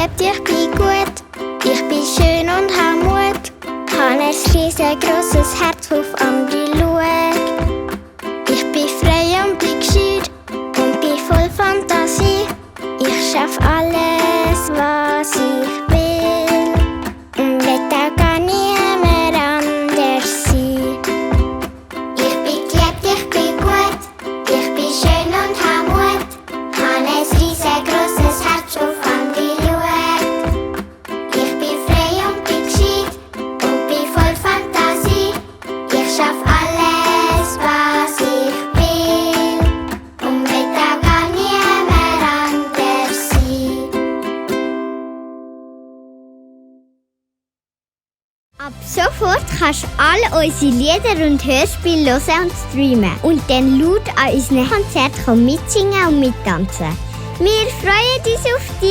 lieb dich, bin gut. Ich bin schön und hab Mut. Hab ein riesengroßes Herz, auf andere schaut. Ich bin frei und bin gescheit und bin voll Fantasie. Ich schaff alles, was ich will und will auch gar niemand anders sein. Ich bin geliebt, ich bin gut, ich bin schön und hab Mut. Hab ein riesengroßes Herz, auf andere schaut. Ich bin frei und bin gescheit und bin voll Fantasie. Ich schaff alles, was ich will und will auch gar niemand anders sein. Ab sofort kannst du all unsere Lieder und Hörspiele hören und streamen und dann laut an unseren Konzerten mitsingen und mittanzen. Wir freuen uns auf dich!